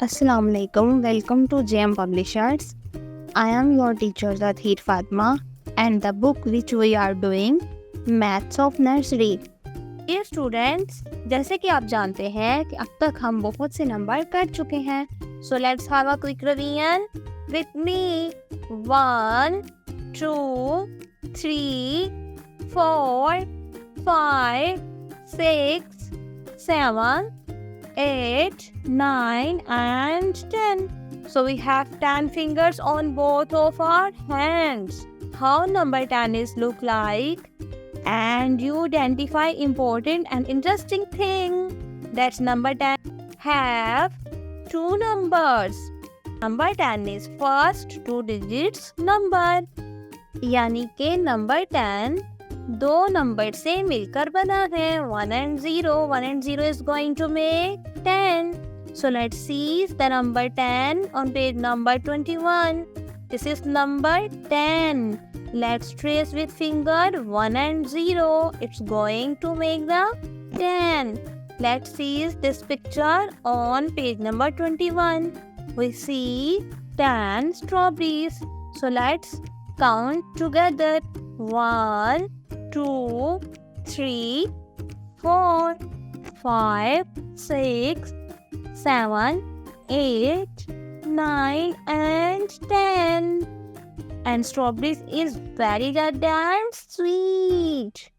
Assalamu alaikum. Welcome to JM Publishers. I am your teacher Zathir Fatma and the book which we are doing Maths of Nursery. Dear students, जैसे कि आप जानते हैं कि अब तक हम बहुत से नंबर कर चुके हैं. So let's have a quick revision with me. 1, 2, 3, 4, 5, 6, 7, 8, 9 and 10. So we have 10 fingers on both of our hands. How number 10 is look like? And you identify important and interesting thing. That's number 10 have two numbers. Number 10 is first two digits number. यानी के number 10 दो number से मिलकर बना है 1 and 0. 1 and 0 is going to make 10. So let's see the number 10 on page number 21. This is number 10. Let's trace with finger 1 and 0. It's going to make the 10. Let's see this picture on page number 21. We see 10 strawberries. So let's count together. 1, 2, 3, 4, 5, 6, 7, 8, 9 and 10. And strawberries is very goddamn sweet.